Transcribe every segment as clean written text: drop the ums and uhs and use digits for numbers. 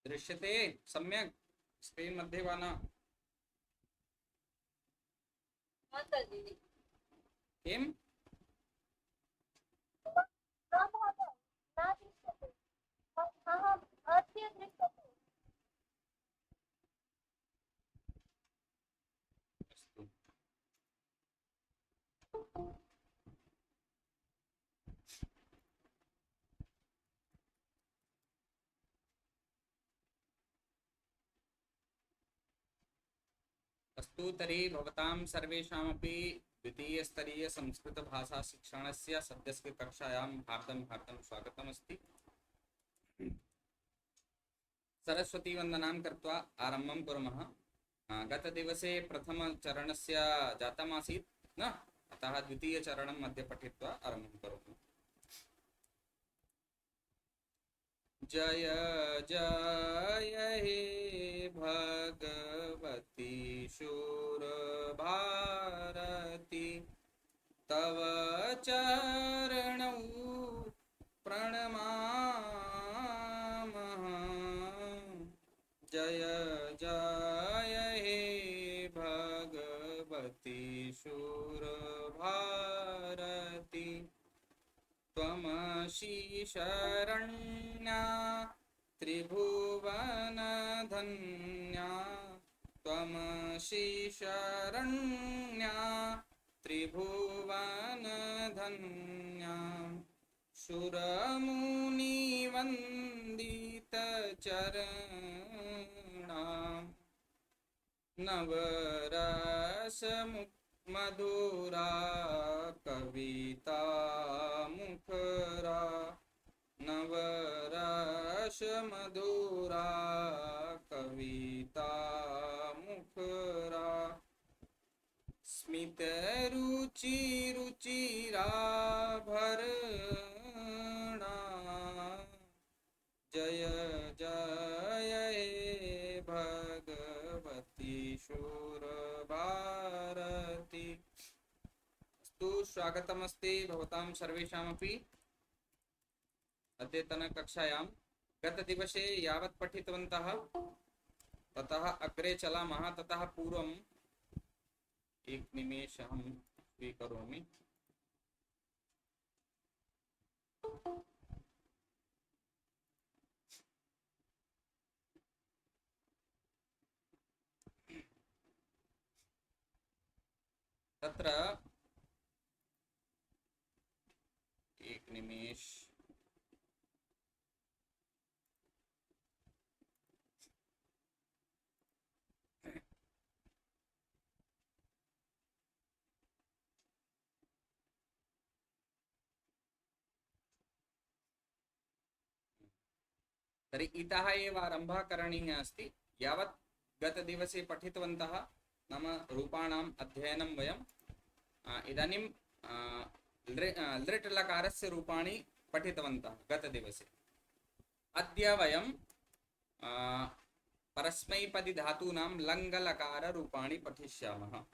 दृश्यते सम्यक् स्क्रीन् मध्ये वा न? किम्? अस्तु। अस्तु तर्हि भवतां सर्वेषामपि द्वितीयस्तरीयसंस्कृतभाषाशिक्षणस्य सद्यस्य कक्षायां हार्दं स्वागतमस्ति। सरस्वतीवन्दनां कृत्वा आरम्भं कुर्मः। गतदिवसे प्रथमचरणस्य जातमासीत् न, अतः द्वितीयचरणं मध्ये पठित्वा आरम्भं करोमि। जय जय हे भगवती शूरभारती, तव चरणौ प्रणमामः। जय जय हे भगवती शूरभारती, त्वमसि शरण्या त्रिभुवनधन्या, त्वमसि शरण्या त्रिभुवनधन्या, सुरमुनिवन्दितचरणा, नवरसमधुरा कविता मुखरा, नवरसमधुरा कविता मुखरा, स्मितरुचिरुचिराभरणा, जय जय हे भगवती शूरभारती। अस्तु, स्वागतमस्ति भवतां सर्वेषामपि अद्यतनकक्षायां। गतदिवसे यावत् पठितवन्तः ततः अग्रे चलामः। ततः पूर्वम् एक निमेषं स्वीकरोमि। तत्र एक निमेष तर्हि इतः एव आरम्भः करणीयः अस्ति। यावत् गतदिवसे पठितवन्तः नाम रूपाणाम् अध्ययनं वयम् इदानीं लृट् लकारस्य रूपाणि पठितवन्तः गतदिवसे। अद्य वयं परस्मैपदी धातूनां लङ्गलकाररूपाणि पठिष्यामः।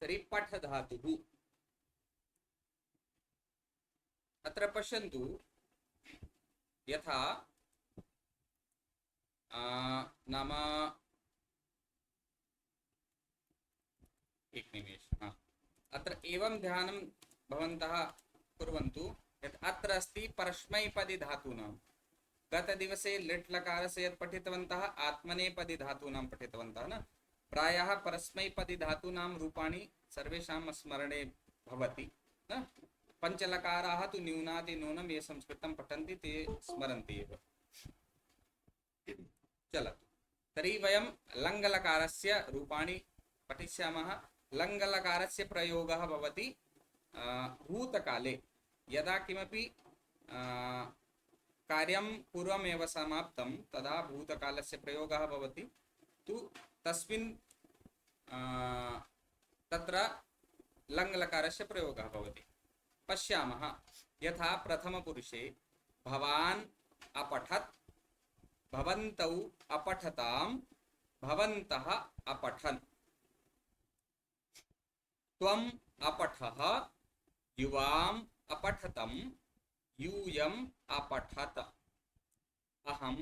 तर्हि पठ धातुः अत्र पश्यन्तु, यथा नाम एक निमेष, अत्र एवं ध्यानं भवन्तः कुर्वन्तु यत् अत्र अस्ति परस्मैपदी धातूनां। गतदिवसे लिट् लकारस्य यत् पठितवन्तः आत्मनेपदी धातूनां पठितवन्तः न। प्रायः परस्मैपदी धातूनां रूपाणि सर्वेषां स्मरणे भवति न। पञ्चलकाराः तु न्यूनातिन्यूनं ये संस्कृतं पठन्ति ते स्मरन्ति एव। चलतु, तर्हि वयं लङ्गलकारस्य रूपाणि पठिष्यामः। लङ्गलकारस्य प्रयोगः भवति भूतकाले, यदा किमपि कार्यं पूर्वमेव समाप्तं तदा भूतकालस्य प्रयोगः भवति। तु तस्मिन् तत्र लङ्लकारस्य प्रयोगः भवति। पश्यामः, यथा प्रथमपुरुषे भवान् अपठत्, भवन्तौ अपठतां, भवन्तः अपठन्, त्वम् अपठः, युवाम् अपठतं, यूयम अपठत, अहम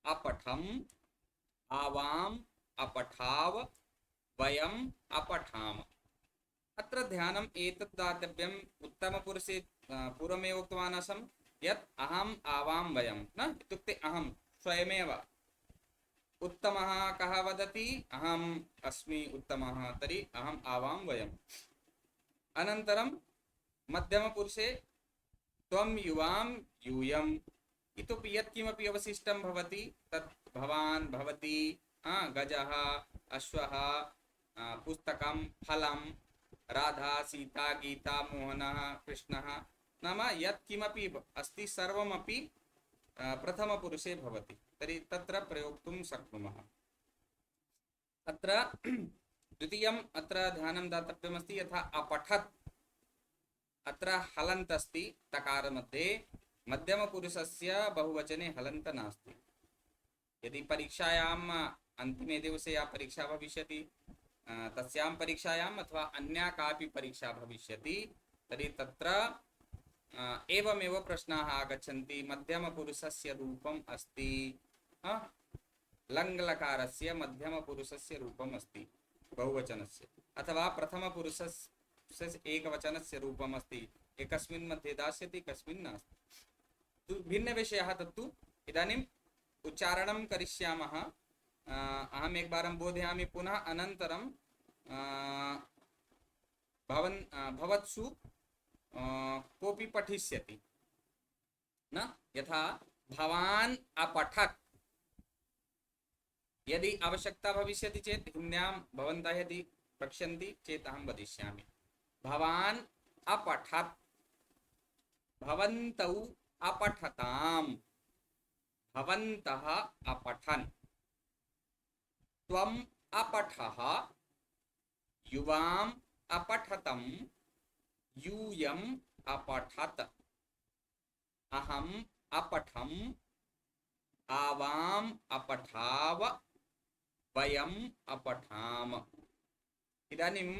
अपठम, आवाम अपठाव, वयम अपठाम। अत्र ध्यानम् एतत् दातव्यम्, उत्तमपुरुषे पूर्वमेव उक्तवान् आसम् यत् अहम् आवां वयं, न इत्युक्ते अहं स्वयमेव। उत्तमः कः वदति अहम् अस्मि उत्तमः, तर्हि अहम् आवां वयम्। अनन्तरं मध्यमपुरुषे त्वं युवां यूयम्, इतोपि यत्किमपि अवशिष्टं भवति तत् भवान् भवती, गजः, अश्वः, पुस्तकं, फलं, राधा, सीता, गीता, मोहनः, कृष्णः, नाम यत्किमपि अस्ति सर्वमपि प्रथमपुरुषे भवति, तर्हि तत्र प्रयोक्तुं शक्नुमः। अत्र द्वितीयम् अत्र ध्यानं दातव्यमस्ति, यथा अपठत्, अत्र हलन्त् अस्ति तकारमध्ये, मध्यमपुरुषस्य बहुवचने हलन्त नास्ति। यदि परीक्षायाम् अन्तिमे दिवसे या परीक्षा भविष्यति, तस्यां परीक्षायाम् अथवा अन्या कापि परीक्षा भविष्यति, तर्हि तत्र एवमेव प्रश्नाः आगच्छन्ति। मध्यमपुरुषस्य रूपम् अस्ति, लङ्लकारस्य मध्यमपुरुषस्य रूपम् अस्ति बहुवचनस्य, अथवा प्रथमपुरुषस्य एकवचनस्य रूपम् अस्ति, एकस्मिन् मध्ये दास्यति कस्मिन् नास्ति। भिन्नविषयः तत्तु इदानीम् उच्चारणं करिष्यामः। अहम् एकवारं बोधयामि, पुनः अनन्तरं भवत्सु कोऽपि पठिष्यति, न यथा भवान् अपठत्, यदि आवश्यकता भविष्यति चेत् हिन्द्यां भवन्तः यदि पश्यन्ति चेत् अहं वदिष्यामि। भवान् अपठत्, भवन्तौ अपठताम्, भवन्तः अपठन्, त्वम् अपठः, युवाम् अपठतम्, यूयम् अपठत्, अहम् अपठम्, आवाम् अपठाव, वयम् अपठाम। इदानीं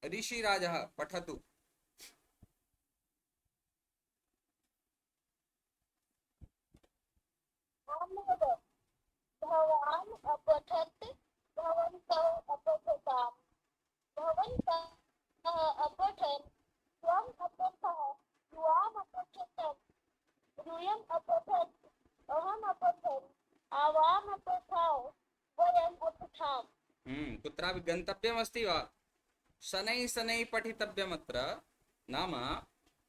ऋषिराजः पठतु। भवान् अपठत्, भवन्तौ अपठताम्, भवन्तः अपठन्, त्वम् अपठः, युवाम् अपठतम्, यूयम् अपठत्, अहम् अपठन्, आवाम् अपठाव, वयम् अपठाम। कुत्रापि गन्तव्यमस्ति वा? शनैः शनैः पठितव्यमत्र, नाम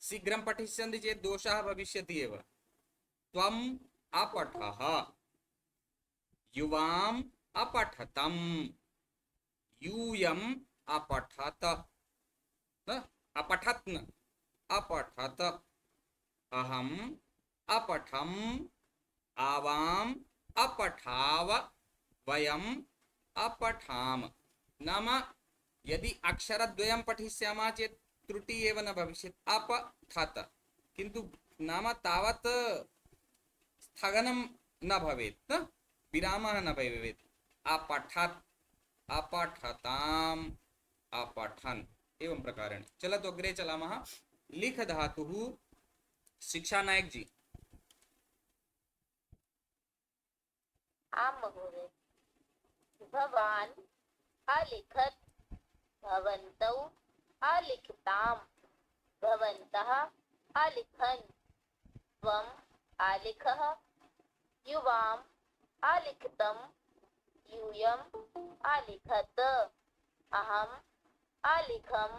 शीघ्रं पठिष्यन्ति चेत् दोषः भविष्यति एव। त्वम् अपठः, युवाम् अपठतम्, यूयम् अपठत, अपठत् न अपठत, अहम् अपठम्, आवाम् अपठाव, वयम् अपठाम। नाम यदि अक्षरद्वयं पठिष्यामः चेत् त्रुटि एव न भविष्यति, अपठत, किन्तु नाम तावत् स्थगनं न भवेत्, न विरामः न भवेत्। अपठत्, अपठताम्, अपठन्, एवं प्रकारेण। चलतु अग्रे चलामः। लिख धातुः, शिक्षा नायक जी। आम् महोदय। भवान् अलिखत्, भवन्तौ अलिखताम्, भवन्तः अलिखन्, त्वम् अलिखः, युवाम् अलिखतम्, यूयम् अलिखत, अहम् अलिखम्,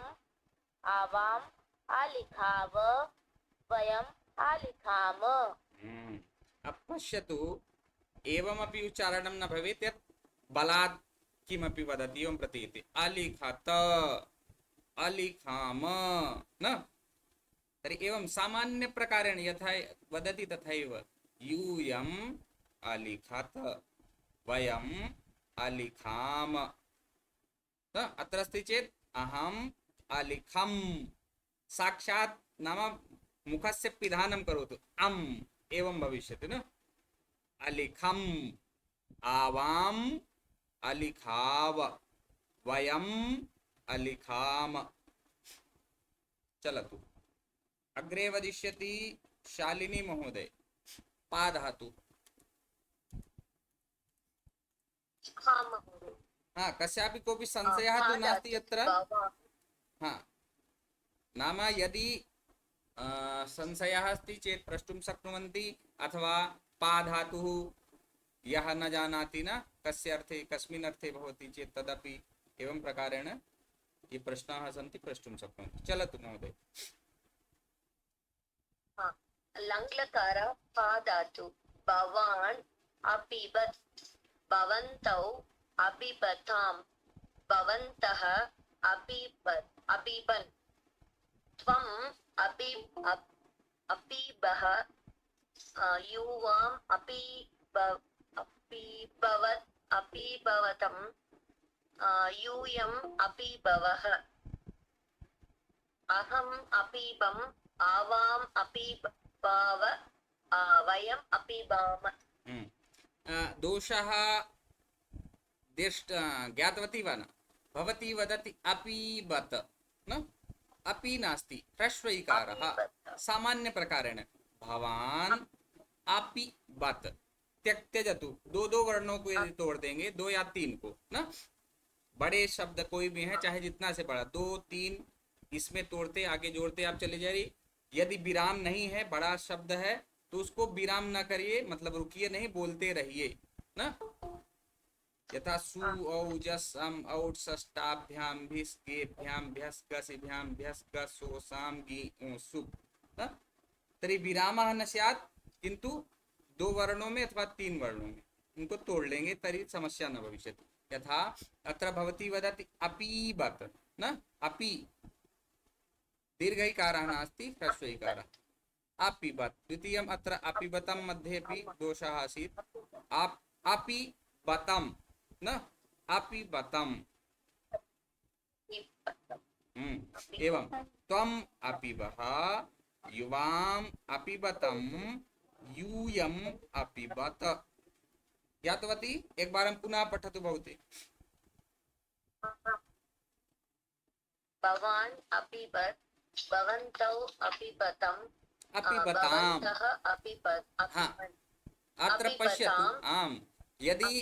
आवाम् अलिखाव, वयम् अलिखाम। अब पश्यतु, एवमपि उच्चारणं न भवेत् यत् बलात् किमपि वदति एवं प्रतीयते। अलिखत, अलिखाम, न तर्हि एवं सामान्यप्रकारेण यथा वदति तथैव। यूयम् अलिखत, वयम् अलिखाम, अत्र अस्ति चेत् अहम् अलिखम्, साक्षात् नाम मुखस्य पिधानं करोतु, अम् एवं भविष्यति न। अलिखम्, आवाम् अलिखाव, वयम् अलिखाम। चलतु अग्रे वदिष्यति शालिनी महोदय। पा धातु। हाँ महोदय। हाँ, कस्यापि कोऽपि संशयः तु नास्ति यत्र। हाँ, नाम यदि संशयः अस्ति चेत् प्रष्टुं शक्नुवन्ति, अथवा पा धातुः यः न जानाति न कस्य अर्थे कस्मिन् अर्थे भवति चेत् तदपि एवं प्रकारेण ये प्रश्नाः सन्ति प्रष्टुं शक्नुवन्ति। चलतु महोदय। हाँ, लङ्लकार पा धातु। भवान् अपिबत्, भवन्तौ अपिबताम्, भवन्तः अपिबन्, त्वम् अपिबः, युवाम् अपिबवतम्, यूयम् अपिबवः, अहम् अपिबम्, आवाम् अपिबाव, वयम् अपिबाम। दोषः ज्ञातवती वा न? भवती वदति अपिबत न, अपि नास्ति, ह्रस्व इकारः। सामान्य प्रकारेण भवान अपिबत, त्यजतु। दो वर्णों को यदि तोड़ देंगे, 2 या 3 को ना, बड़े शब्द कोई भी है चाहे जितना से बड़ा, 2 3 इसमें तोड़ते आगे जोड़ते आप चले जाइए। यदि विराम नहीं है, बड़ा शब्द है, तो उसको विराम ना करिए, मतलब रुकिए नहीं, बोलते रहिए ना। यथा सु औ जस अम औट षष्टाभ्याम भिस्केभ्याम भ्यस्कसिभ्याम भ्यस्कसोसाम गि सुप ना, तर्हि विरामः न स्यात्, किंतु 2 वर्णों में अथवा 3 वर्णों में उनको तोड़ लेंगे तर्हि समस्या न भविष्यति। यथा अत्र भवती वदति अपीबत न, अपि दीर्घ इकारः नास्ति, ह्रस्व इकारः। अपिबत। द्वितीयम् अत्र अपिबतं मध्येपि दोषः आसीत्। अपिबतं न, अपिबतं। एवं त्वम् अपिबः, युवाम् अपिबतं, यूयम् अपिबत। ज्ञातवती? एक बार हम पुनः पठतु भवती। भवान् अपिबत्, भवन्तौ अपिबतम्, अपिबताम्। भवन्तः हाँ, अत्र पश्यतु। आम्, यदि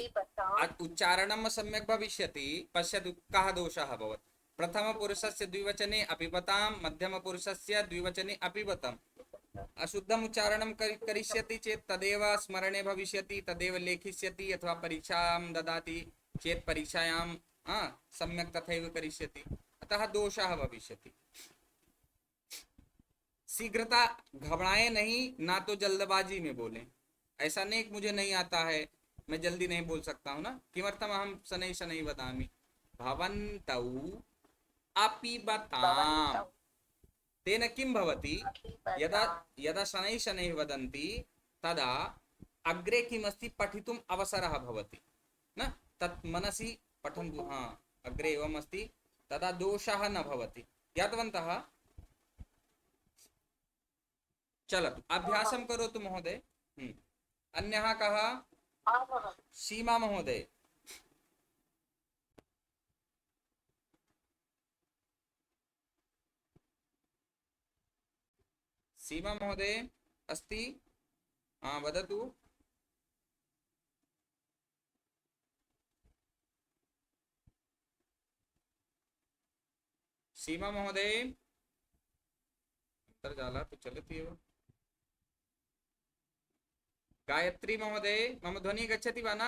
उच्चारणं सम्यक् भविष्यति, पश्यतु कः दोषः अभवत्। प्रथमपुरुषस्य द्विवचने अपिबतां, मध्यमपुरुषस्य द्विवचने अपिबतम्। अशुद्धम् उच्चारणं करिष्यति चेत् तदेव स्मरणे भविष्यति, तदेव लेखिष्यति, अथवा परीक्षां ददाति चेत् परीक्षायां सम्यक् तथैव करिष्यति। अतः दोषः भविष्यति। शीघ्रता, घबराएं नहीं, ना तो जल्दबाजी में बोलें। ऐसा नहीं कि मुझे नहीं आता है, मैं जल्दी नहीं बोल सकता हूँ ना। किमर्थम अहं शनैः शनैः वदामि। भवन्तौ अपिबताम्, तेन किं भवति, यदा यदा शनैः शनैः वदन्ति तदा अग्रे किमस्ति पठितुम् अवसरः भवति न, तत् मनसि पठन्तु। हाँ, अग्रे एवम् अस्ति, तदा दोषः न भवति। ज्ञातवन्तः? चलतु अभ्यासं करोतु महोदय। अन्यः कः? सीमा महोदय। सीमा महोदय अस्ति? हाँ, वदतु। सीमा महोदय, अन्तर्जालः तु चलति एव। गायत्री महोदय, मम ध्वनिः गच्छति वा न?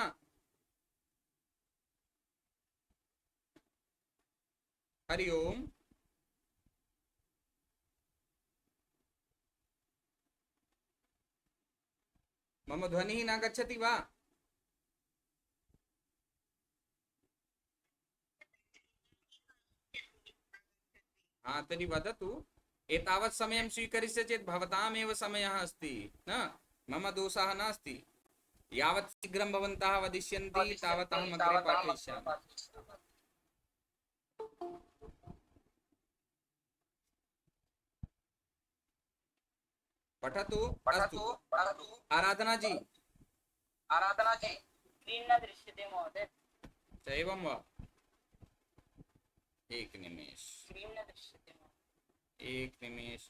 हरि ओम्। मम ध्वनिः न गच्छति वा? हाँ, तर्हि वदतु। एतावत् समयं स्वीकरिष्यति चेत् भवतामेव समयः अस्ति न, मम दोषः नास्ति। यावत् शीघ्रं भवन्तः वदिष्यन्ति तावत् अहम् अग्रे पाठयिष्यामि। पठतु। अस्तु, आराधना जी। स्क्रीन् न दृश्यते महोदय। एवं वा? एक निमेष। स्क्रीन् न दृश्यते महोदय। एक निमेष।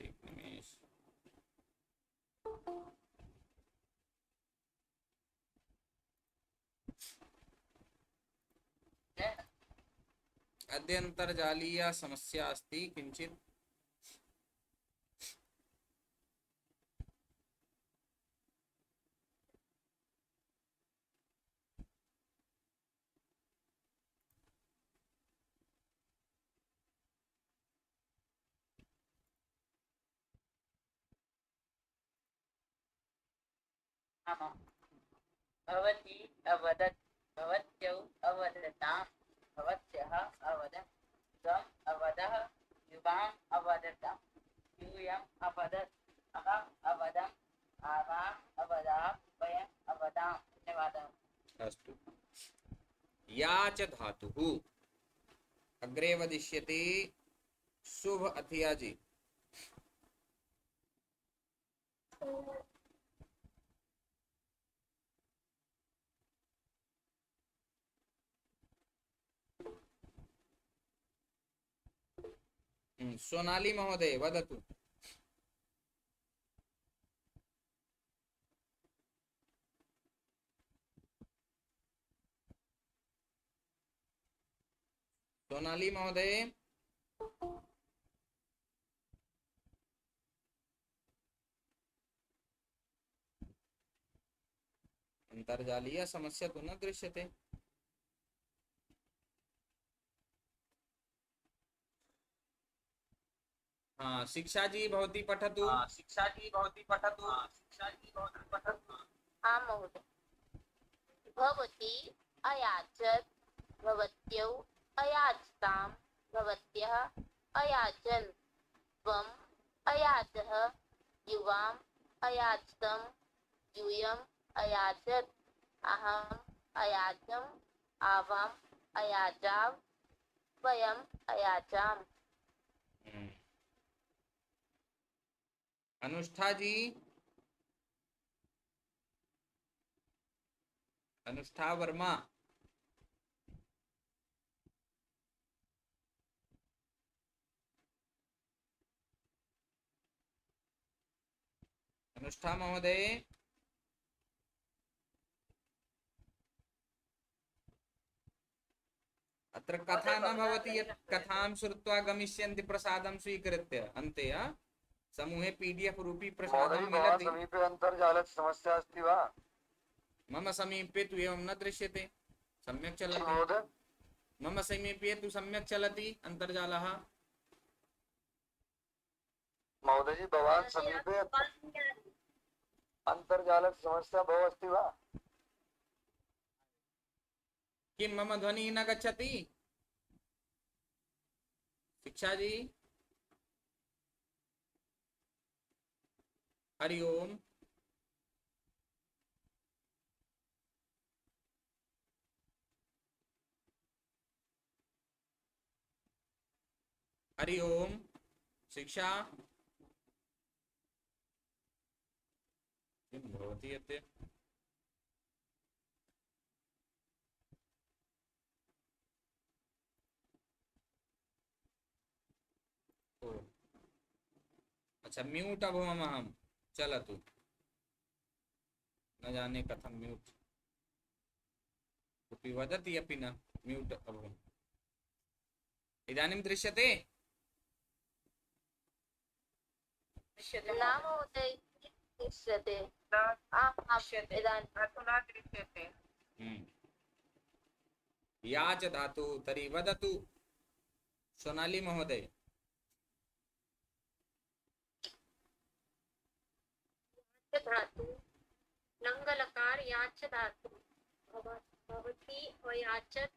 अद्य अन्तर्जालीया समस्या अस्ति किञ्चित्। आमां भवती अवदत् भवत्यौ अवदतां भवत्यः अवदन् त्वम् अवदः युवाम् अवदताम् यूयम् अवदत् अहम् अवदम् आवाम् अवदाम् वयम् अवदाम्। धन्यवादः। अस्तु। या च धातुः अग्रे वदिष्यति शुभ अथियाजी। सोनाली महोदय वदतु। सोनाली महोदय अंतर्जालीय समस्या तु न दृश्यते। हाँ शिक्षा जी भवती पठतु। आं महोदय। भवती अयाचत् भवत्यौ अयाचतां भवत्यः अयाचन् त्वम् अयाचः युवाम् अयाचतं यूयम् अयाचत् अहम् अयाचम् आवाम् अयाचाम् वयम् अयाचाम्। अनुष्ठा जी, अनुष्ठा वर्मा। अनुष्ठा महोदय अत्र कथा न भवति यत् कथां श्रुत्वा गमिष्यन्ति प्रसादं स्वीकृत्य अन्ते समूहे पीडीएफ रूपी प्रसादं मिलति। समीपे अन्तर्जालस्य समस्या अस्ति वा? मम समीपे तु एवं न दृश्यते, सम्यक् चलति। महोदय मम समीपे तु सम्यक् चलति अन्तर्जालः। महोदय जी भवान् समीपे अन्तर्जालस्य समस्या बहु अस्ति वा? किं मम ध्वनिः न गच्छति? शिक्षा जी हरि ओम। हरि ओम शिक्षा किं भवति अद्य? ओ अच्छा म्यूट अभवम् अहं, चलतु। न जाने कथं म्यूट, कोऽपि वदति अपि न म्यूट अभवम्। इदानीं दृश्यते? दृश्यते न महोदय दृश्यते। दृश्यते इदानीं अधुना दृश्यते। या च धातु तर्हि वदतु सोनाली महोदय। धातु लङ्लकार याच धातु भवती अयाचत्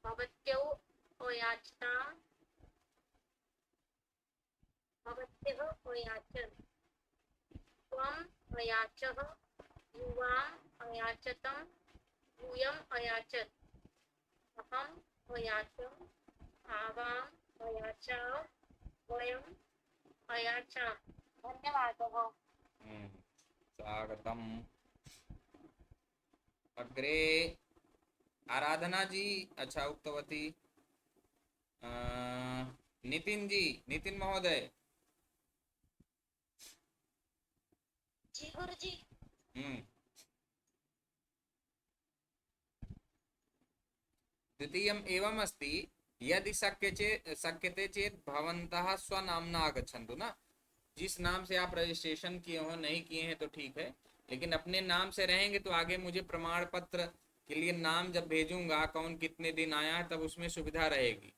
भवत्यौ अयाचतां भवत्यः अयाचन् त्वम् अयाचः युवाम् अयाचतं यूयम् अयाचत् अहम् अयाचम् आवाम् अयाचाम् वयम् अयाचाम्। धन्यवादः। स्वागतम। अग्रे आराधना जी अच्छा उक्तवती। नितिन जी, नितिन महोदय। जी गुरुजी। हम्म। द्वितीयम् एवम् अस्ति, यदि शक्यते चेत भवन्तः स्वनाम्ना आगच्छन्तु ना। जिस नाम से आप रजिस्ट्रेशन किए हो, नहीं किए हैं तो ठीक है, लेकिन अपने नाम से रहेंगे तो आगे मुझे प्रमाण पत्र के लिए नाम जब भेजूंगा कौन कितने दिन आया है तब उसमें सुविधा रहेगी।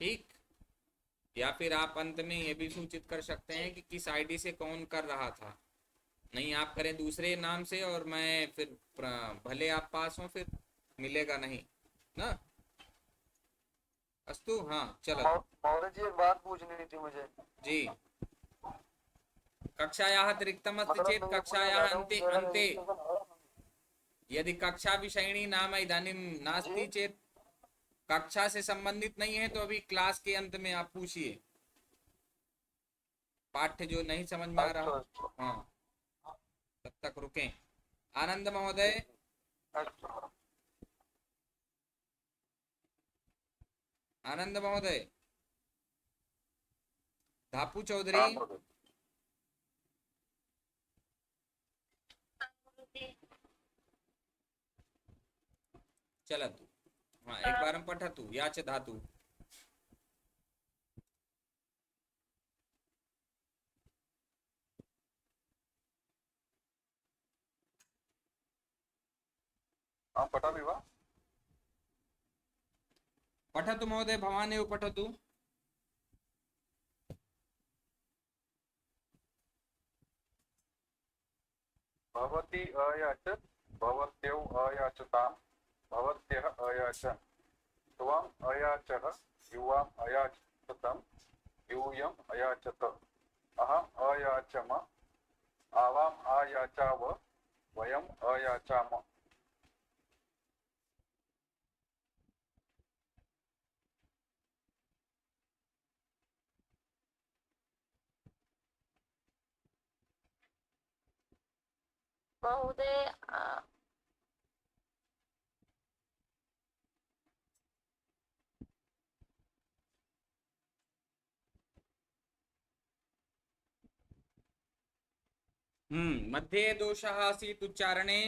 ठीक। या फिर आप अंत में ये भी सूचित कर सकते हैं कि किस आईडी से कौन कर रहा था। नहीं, आप करें दूसरे नाम से और मैं फिर भले आप पास हो फिर मिलेगा नहीं ना। अस्तु। हाँ चलो महोदय जी, एक बात पूछनी थी मुझे। जी। कक्षायाः रिक्तमस्ति मतलब चेत् मैं ये कक्षायाः पूछना अन्ते चाहता हूँ अन्ते कि मेरा रजिस्ट्रेशन है। यदि कक्षा विषयिणी नाम इदानीं नास्ति जी। चेत, कक्षा से संबंधित नहीं है तो अभी क्लास के अंत में आप पूछिए पाठ्य जो नहीं समझ में आ रहा हो। अच्छा। हाँ, तब तक रुकें। आनंद महोदय, अच्छा। आनंद महोदय, धापू चौधरी, हाँ महोदय। चलतु। हाँ, एकवारं पठतु याच धातु। हाँ, पठामि वा? पठतु महोदय, भवान् एव पठतु। भवती अयाचत, भवत्यौ अयाचतां, भवत्यः अयाचन्, त्वम् अयाचः, युवाम् अयाचतं, यूयम् अयाचत, अहम् अयाचम, आवाम् आयाचाव, वयम् अयाचाम। महोदय मध्ये दोषः आसीत् उच्चारणे,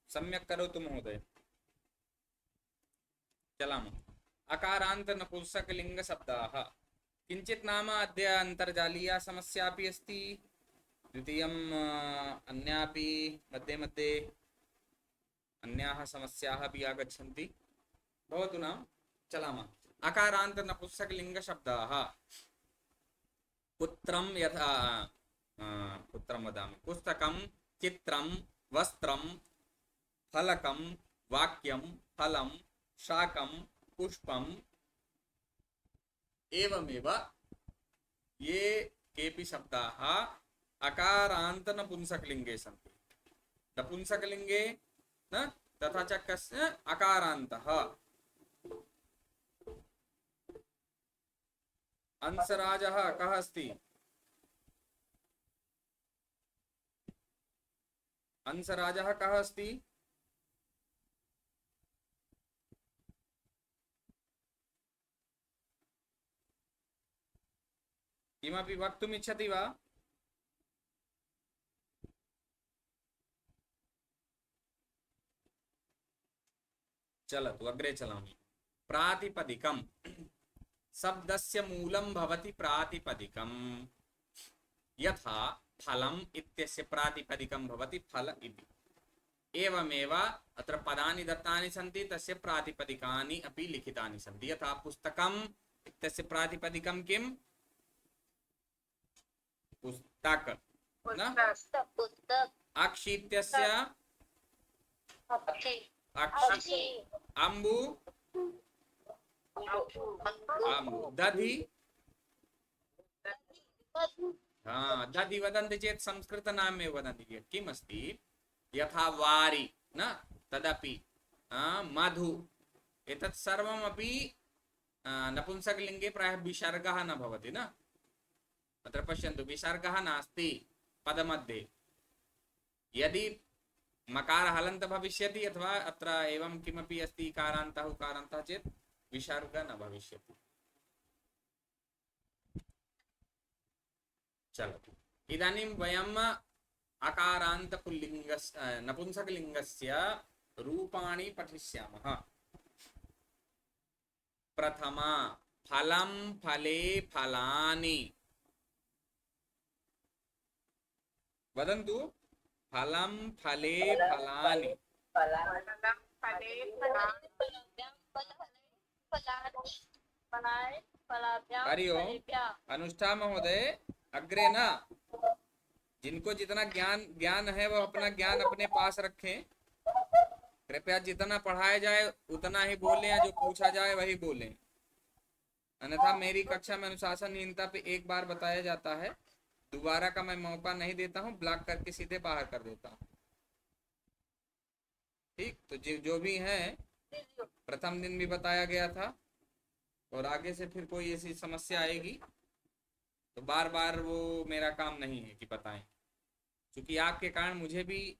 सम्यक् करोतु महोदय। चलामः। अकारान्त नपुंसकलिङ्ग शब्दाः। किञ्चित् नाम अद्य अन्तर्जालीया समस्या अपि अस्ति, द्वितीयम् अन्यापि मध्ये मध्ये अन्याः समस्याः अपि आगच्छन्ति। भवतु नाम, चलामः। अकारान्त नपुंसकलिङ्ग शब्दाः। पुत्रं यथा पुत्रं वदामि, पुस्तकं, चित्रं, वस्त्रं, फलकं, वाक्यं, फलं, शाकं, पुष्पम्, एवमेव ये केऽपि शब्दाः अकारान्त नपुंसकलिङ्गे सन्ति। नपुंसकलिङ्गे न तथा च कस्य अकारान्तः। अंसराजः कः अस्ति? अंसराजः कः अस्ति? किमपि वक्तुम् इच्छति वा? चलतु अग्रे चलामि। प्रातिपदिकम्। शब्दस्य मूलं भवति प्रातिपदिकम्। यथा फलम् इत्यस्य प्रातिपदिकं भवति फल इति। एवमेव अत्र पदानि दत्तानि सन्ति, तस्य प्रातिपदिकानि अपि लिखितानि सन्ति। यथा पुस्तकम् इत्यस्य प्रातिपदिकं किम्? पुस्तक न? पुस्तक अक्षि इत्यस्य अक्षि अक्षि। अम्बु अम्बु। दधि हाँ, दधि वदन्ति चेत् संस्कृतनामे वदन्ति चेत् किम् अस्ति? यथा वारि न, तदपि मधु, एतत् सर्वमपि नपुंसकलिङ्गे प्रायः विसर्गः न भवति न। अत्र पश्यन्तु, विसर्गः नास्ति पदमध्ये। यदि मकार हलन्त भविष्यति अथवा अत्र एवं किमपि अस्ति इकारान्तः उकारान्तः चेत् विसर्गः न भविष्यति। चलतु इदानीं वयम् अकारान्त पुल्लिङ्गस्य नपुंसकलिङ्गस्य रूपाणि पठिष्यामः। प्रथमा फलं फले फलानि। वदन्तु फलं फले फलानि। हरि ओम अनुष्ठा महोदय, अग्रे न, जिनको जितना ज्ञान है वो अपना ज्ञान अपने पास रखें। कृपया जितना पढ़ाया जाए उतना ही बोलें, या जो पूछा जाए वही बोलें, अन्यथा मेरी कक्षा में अनुशासनहीनता पे एक बार बताया जाता है, दोबारा का मैं मौका नहीं देता हूँ, ब्लॉक करके सीधे बाहर कर देता हूँ। ठीक, तो जो भी है प्रथम दिन भी बताया गया था, और आगे से फिर कोई ऐसी समस्या आएगी तो बार बार वो मेरा काम नहीं है कि बताएं, क्योंकि आपके कारण मुझे भी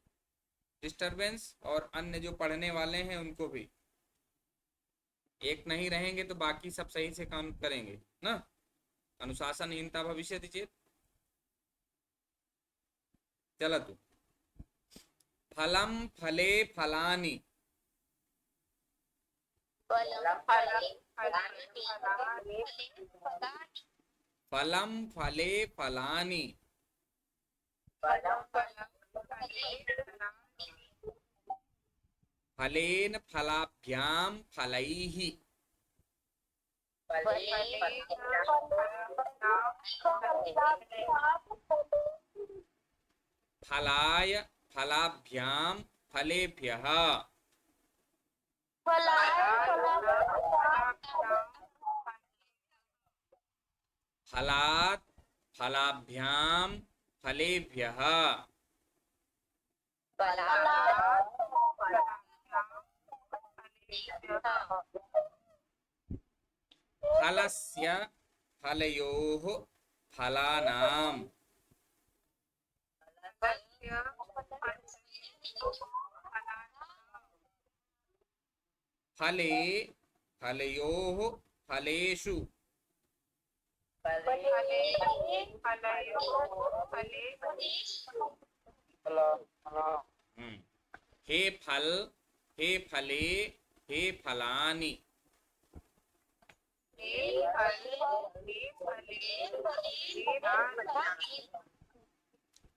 डिस्टरबेंस और अन्य जो पढ़ने वाले हैं उनको भी। एक नहीं रहेंगे तो बाकी सब सही से काम करेंगे ना। अनुशासनहीनता भविष्यति चेत। चलतु फलं फले फलानि। फलं फले फलानि। फलेन फलाभ्यां फलैः। फलाय फलाभ्यां फलेभ्यः। फलात् फलाभ्यां फलेभ्यः। फलस्य फलयोः फलानां। फले फलयोः फलेषु। हे फल हे फले हे फलानि।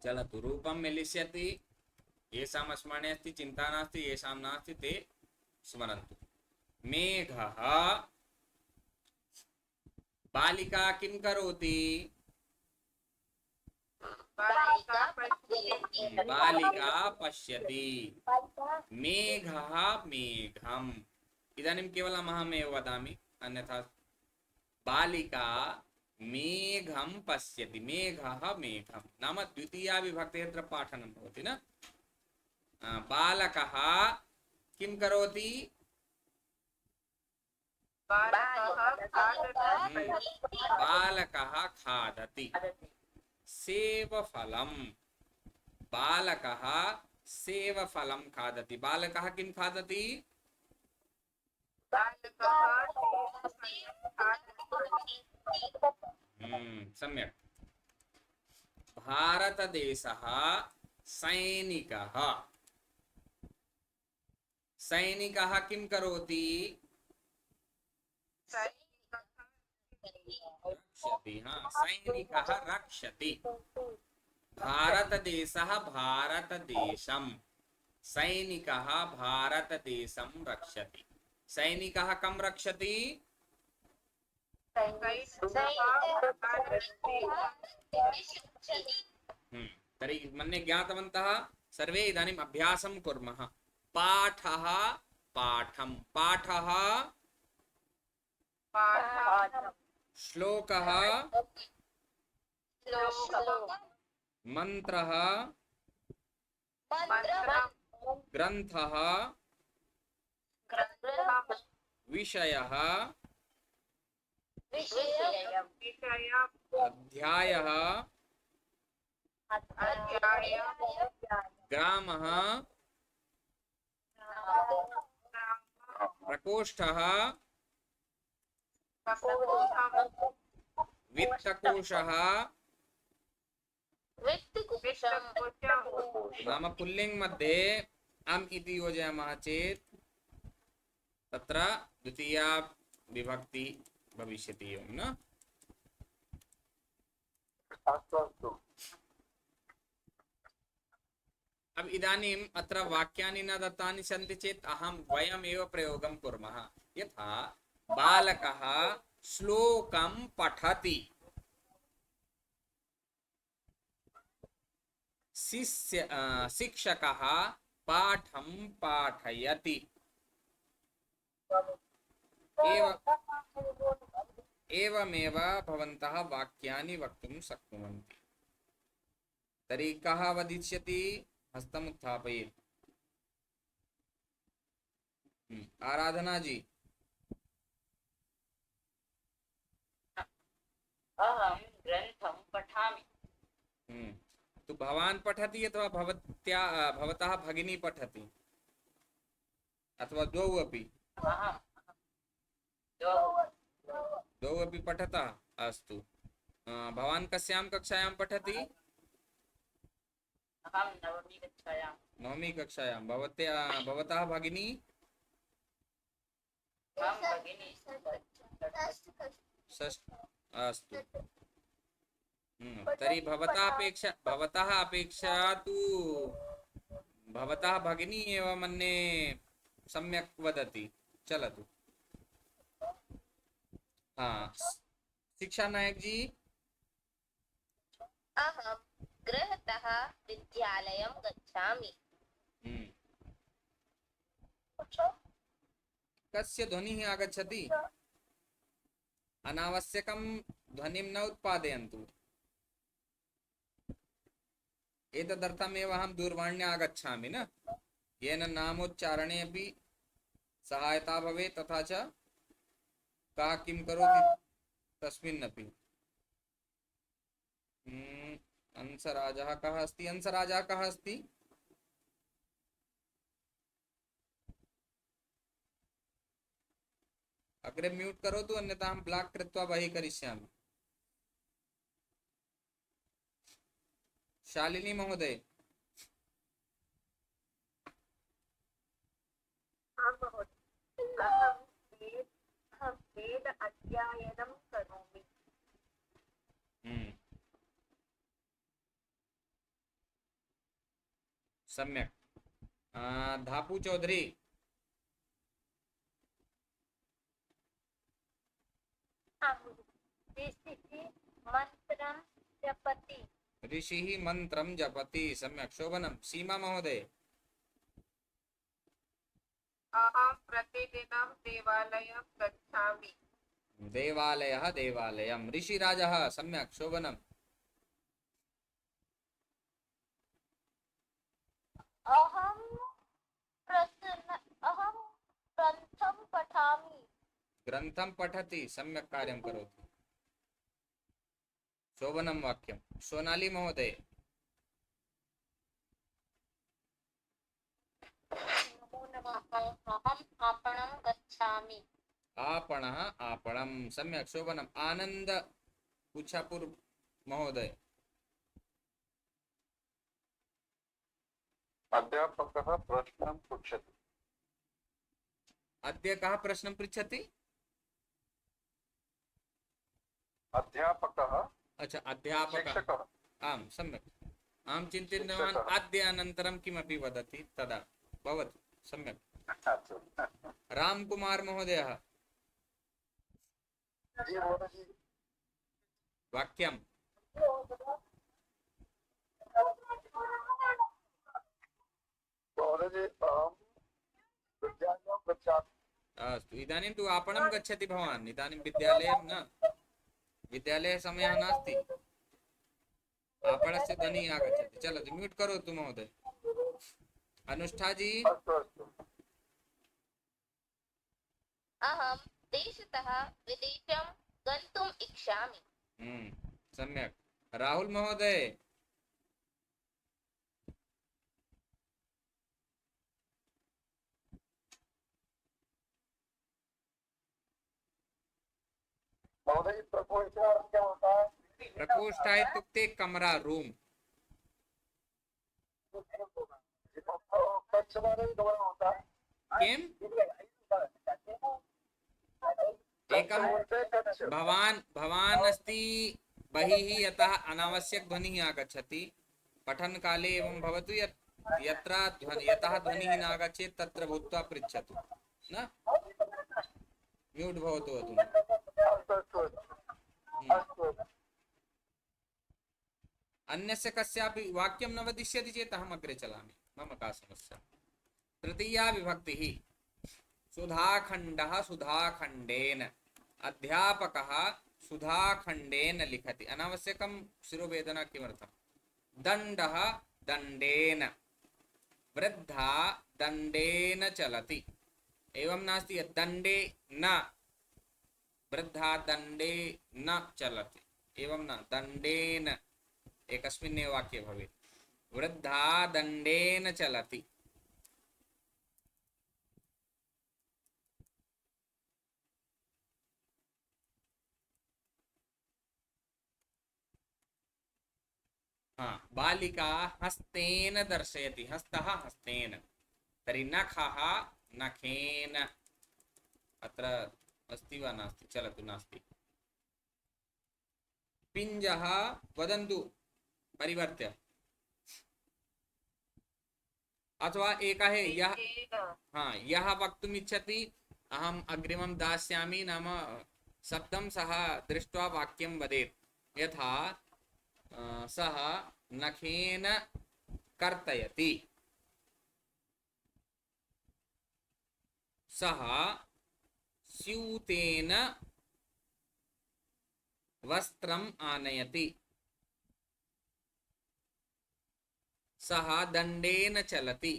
चलतु रूपं मेलिष्यति, येषां स्मरणे अस्ति चिन्ता नास्ति, येषां नास्ति ते स्मरन्तु। मेघः। बालिका किं करोति? बालिका पश्यति। मेघः मेघम्। इदानीं केवलम् अहमेव वदामि, अन्यथा बालिका मेघं पश्यति। मेघः मेघं नाम द्वितीया विभक्ति अत्र पाठनं भवति न। बालकः किं करोति? बालकः खादति। सेवफलं। बालकः सेवफलं खादति। बालकः किं खादति? सम्यक्। भारतदेशः सैनिकः। सैनिकः किं करोति? रक्षति। हाँ, सैनिकः रक्षति। भारतदेशः भारतदेशं। सैनिकः भारतदेशं रक्षति। सैनिकः कं रक्षति? तर्हि मन्ये ज्ञातवन्तः सर्वे। इदानीम् अभ्यासं कुर्मः। पाठः पाठं। पाठः श्लोकः मन्त्रः ग्रन्थः विषयः अध्यायः ग्रामः प्रकोष्ठः वित्तकोशः वित्तकुशं वित्तकोशं नाम पुल्लिङ्ग् मध्ये अम् इति योजयामः चेत् तत्र द्वितीया विभक्ति भविष्यति एवं न। अस्तु अस्तु अब इदानीम् अत्र वाक्यानि न दत्तानि सन्ति चेत् अहं वयमेव प्रयोगं कुर्मः। यथा बालकः श्लोकं पठति, शिक्षकः पाठं पाठयति। एवमेव भवन्तः वाक्यानि वक्तुं शक्नुवन्ति। तर्हि कः वदिष्यति? हस्तम् उत्थापयेत्। आराधना जी। अहं ग्रन्थं पठामि। तो भवान् पठति अथवा भवतः भगिनी पठति अथवा द्वौ अपि? अहं द्वौ अपि पठतः। अस्तु, भवान् कस्यां कक्षायां पठति? अहं नवमी कक्षायां। नवमी कक्षायां। भवतः भगिनी? अहं भगिनी षष्ठ। अस्तु, तर्हि भवतः अपेक्षा तु भवतः भगिनी एव मन्ये सम्यक् वदति। चलतु। हाँ, शिक्षा नायक जी। अहं गृहतः विद्यालयं गच्छामि। कस्य ध्वनिः आगच्छति? अनावश्यकं ध्वनिं न उत्पादयन्तु। एतदर्थमेव अहं दूरवाण्या आगच्छामि न, येन नामोच्चारणे अपि सहायता भवेत्, तथा च कः किं करोति तस्मिन्नपि। अंसराजः कः अस्ति? अंसराजः कः अस्ति? अग्रे म्यूट करोतु, अन्यथा अहं ब्लॉक कृत्वा बहिः करिष्यामि। शालिनी महोदय। अहं वेद अध्ययनं करोमि। सम्यक्। धापू चौधरी। मंत्रं जपति। ऋषिः मंत्रं जपति। सम्यक्, शोभनं। सीमा महोदय। अहं प्रतिदिनं देवालयं गच्छामि। देवालयः देवालयं। ऋषिराजः। सम्यक्, शोभनम्। अहं ग्रन्थं पठामि। ग्रन्थं पठति। सम्यक् कार्यं करोति। शोभनं वाक्यं। सोनाली महोदय। नमो नमः। अहम् आपणं गच्छामि। आपणः आपणं। सम्यक्, शोभनम्। आनन्द कुछापुर महोदय। अध्यापकः प्रश्नं पृच्छति। अद्य कः प्रश्नं पृच्छति? अध्यापकः। अच्छा, अध्यापकः। शिक्षकः। आम्, सम्यक्। अहं चिन्तितवान् अद्य अनन्तरं किमपि वदति, तदा भवतु। सम्यक्। रामकुमार महोदयः। वाक्यं। अस्तु, इदानीं तु आपणं गच्छति भवान्, इदानीं विद्यालयं न। विद्यालये समयः नास्ति। आपणस्य ध्वनिः आगच्छति। चलतु, म्यूट् करोतु महोदय। अनुष्ठा जी। अहं देशतः विदेशं गन्तुम् इच्छामि। सम्यक्। राहुल महोदय। महोदय प्रकोष्ठ क्या होता है? प्रकोष्ठ इत्युक्ते कमरा, रूम। किम एकम भवान भवान अस्ति बहिः यतः अनावश्यक ध्वनिः आगच्छति पठन काले एवं भवतु यतः ध्वनिः नागच्छेत् तत्र भूत्वा पृच्छतु न म्यूट् भवतु अधुना अन्यस्य कस्यापि वाक्यं न वदिष्यति चेत् अहम् अग्रे चलामि मम का समस्या तृतीया विभक्तिः सुधाखण्डः सुधाखण्डेन अध्यापकः सुधाखण्डेन लिखति अनावश्यकं शिरोवेदना किमर्थं दण्डः दण्डेन वृद्धा दण्डेन चलति एवं नास्ति यत् दण्डे न वृद्धा दण्डे न चलति एवं न दण्डेन एकस्मिन्नेव वाक्ये भवेत् वृद्धा दण्डेन चलति हाँ बालिका हस्तेन दर्शयति हस्तः हस्तेन तर्हि नखः नखेन अत्र अस्ति वा नास्ति चलतु नास्ति पिञ्जः वदन्तु परिवर्त्य अथवा एकः यः हाँ यः वक्तुम् इच्छति अहम् अग्रिमं दास्यामि नाम शब्दं सः दृष्ट्वा वाक्यं वदेत् यथा सः नखेन कर्तयति सः स्यूतेन वस्त्रम् आनयति सः दण्डेन चलति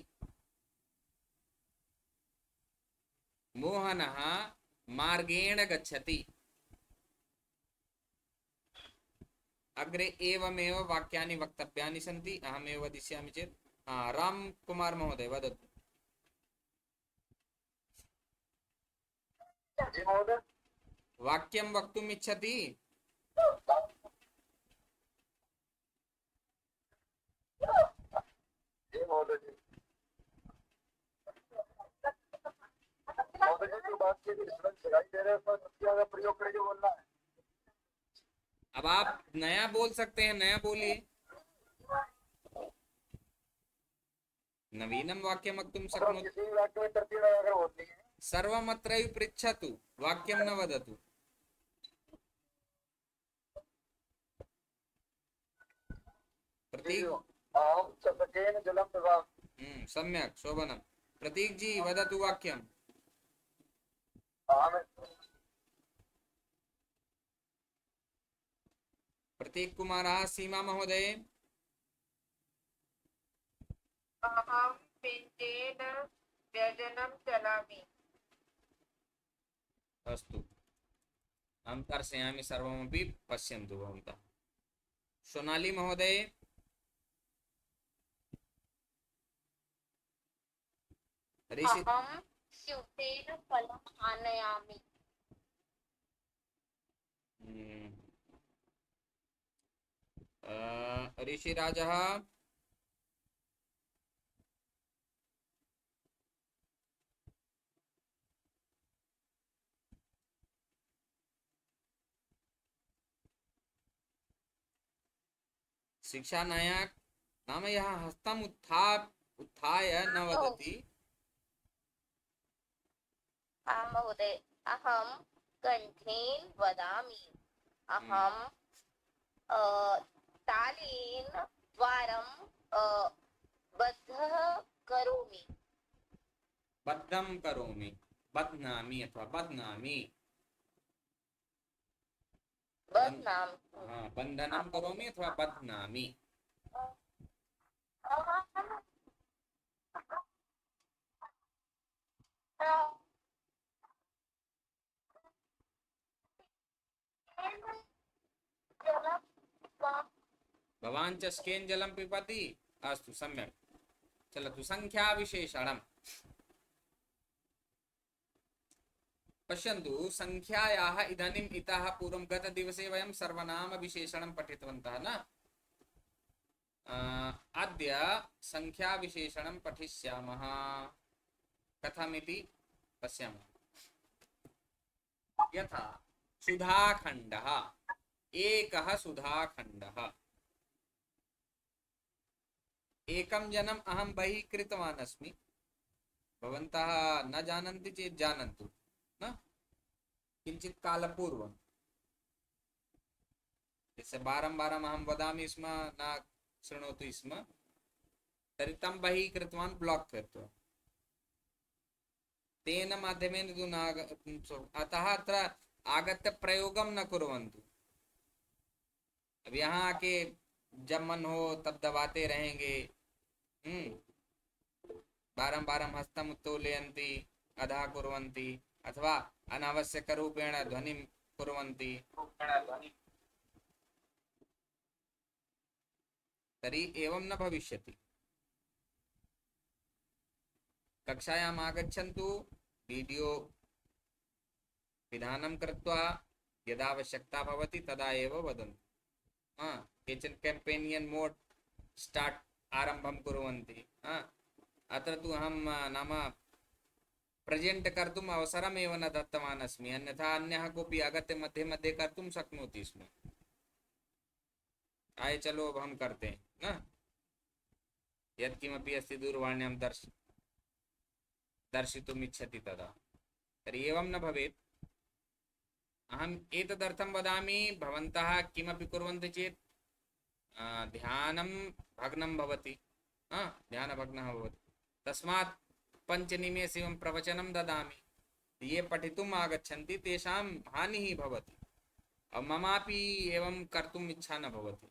मोहनः मार्गेण गच्छति अग्रे एवमेव वाक्यानि वक्तव्यानि सन्ति अहमेव वदिष्यामि चेत् रामकुमार महोदय वदतु वाक्यं वक्तुम् इच्छति अब आप नया बोल सकते हैं नया बोलिए नवीनं वाक्यं वक्तुं शक्नोति सर्वमत्रैव पृच्छतु वाक्यं न वदतु प्रतीक सम्यक् शोभनं प्रतीक जी वदतु वाक्यं प्रतीक कुमारः सीमा महोदय अहं पिञ्जेन व्यजनं चलामि अस्तु अहं दर्शयामि सर्वमपि पश्यन्तु भवन्तः सोनाली महोदय ऋषि अहं स्यूतेन फलम् आनयामि ऋषिराजः शिक्षा नायक नाम यः हस्तम् उत्थाय न वदति महोदय अहं कण्ठेन वदामि अहं तालेन द्वारं बद्धः करोमि बद्धं करोमि बध्नामि अथवा बध्नामि बन्धनं करोमि अथवा बध्नामि भवान् च स्केन् जलं पिबति अस्तु सम्यक् चलतु संख्याविशेषणम् पश्यन्तु संख्यायाः इदानीम् इतः पूर्वं गतदिवसे वयं सर्वनामविशेषणं पठितवन्तः न अद्य संख्याविशेषणं पठिष्यामः। कथमिति पश्यामः। यथा सुधाखण्डः, एकः सुधाखण्डः। एकं जनम् अहं बहिः कृतवान् अस्मि। भवन्तः न जानन्ति चेत् जानन्तु न, किञ्चित् कालपूर्वं। यस्य वारं वारम् अहं वदामि स्म, न शृणोति स्म, तर्हि तं बहिः कृतवान्, ब्लाक् कृत्वा। तेन माध्यमेन तु न अतः अत्र आगत्य प्रयोगं न कुर्वन्तु। अब यहाँ आके जब मन हो तब दबाते रहेंगे, बारं बारं हस्तं उत्तोलयन्ति, अधः कुर्वन्ति, अथवा अनावश्यकरूपेण ध्वनिं कुर्वन्ति, तर्हि एवं न भविष्यति। कक्षायाम् आगच्छन्तु, वीडियो पिधानं कृत्वा यदा आवश्यकता भवति तदा एव वदन्तु। केचन कैम्पेनियन मोड स्टार्ट आरंभं कुर्वन्ति। अत्र तु अहं नाम प्रेजेंट कर्तुम् अवसरमेव न दत्तवान् अस्मि, अन्यथा अन्यः कोऽपि आगत्य मध्ये मध्ये कर्तुं शक्नोति स्म। आए चलो अब हम करते हैं न, यत्किमपि अस्ति दूरवाण्यां दर्शितुम् इच्छति तदा। तर्हि एवं न भवेत्। अहम् एतदर्थं वदामि, भवन्तः किमपि कुर्वन्ति चेत् ध्यानं भग्नं भवति, ध्यानभग्नः भवति। तस्मात् 5 निमेषे एवं प्रवचनं ददामि। ये पठितुम् आगच्छन्ति तेषां हानिः भवति। ममापि एवं कर्तुम् इच्छा न भवति,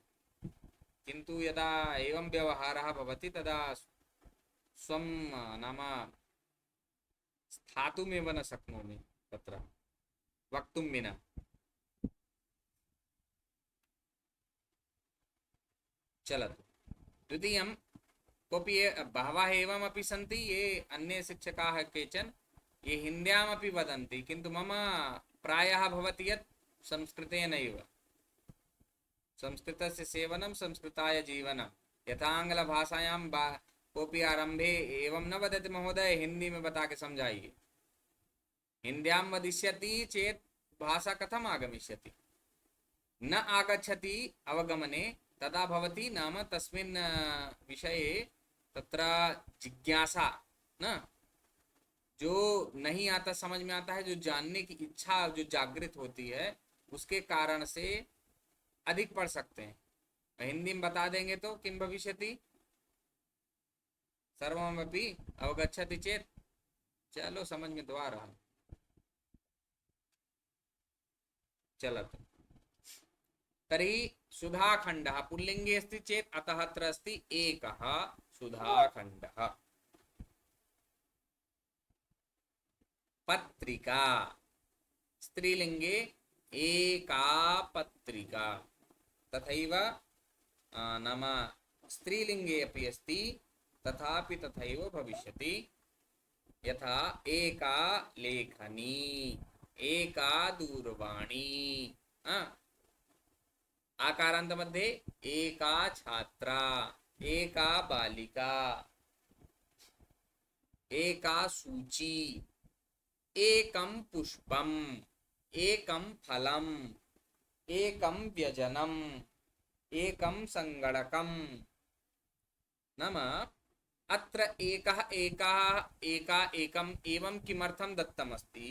किन्तु यदा एवं व्यवहारः भवति तदा स्वं नाम स्थातुमेव न शक्नोमि तत्र वक्तुं विना। चलतु। द्वितीयं, कोऽपि बहवः एवमपि सन्ति ये अन्ये शिक्षकाः केचन ये हिन्द्यामपि वदन्ति, किन्तु मम प्रायः भवति यत् संस्कृतेनैव। संस्कृतस्य सेवनं संस्कृताय जीवनं। यथा आङ्ग्लभाषायां कोऽपि आरम्भे एवं न वदति महोदय हिंदी में बता के समझाइए। हिन्द्यां वदिष्यति चेत् भाषा कथम् आगमिष्यति? न आगच्छति अवगमने, तदा भवति नाम तस्मिन् विषये तत्र जिज्ञासा न, जो नहीं आता समझ में आता है, जो जानने की इच्छा जो जागृत होती है, उसके कारण से अधिक पढ़ सकते हैं। हिंदी में बता देंगे तो किं भविष्यति? सर्वमपि अवगच्छति चेत् चलो समझ में तो आ रहा है। चलतु। तर्हि सुधाखण्डः पुल्लिङ्गे अस्ति चेत् अतः अत्र अस्ति एकः सुधाखण्डः। पत्रिका स्त्रीलिङ्गे एका पत्रिका। तथैव नाम स्त्रीलिङ्गे अपि अस्ति, तथापि तथैव भविष्यति। यथा एका लेखनी, एका दूरवाणी। आकारान्त मध्ये एका छात्रा, एका बालिका, एका सूची, एकं पुष्पम्, एकं फलम्, एकं व्यजनम्, एकं सङ्गणकम्। नाम अत्र एकः एकः एका एकम् एवं किमर्थं दत्तमस्ति?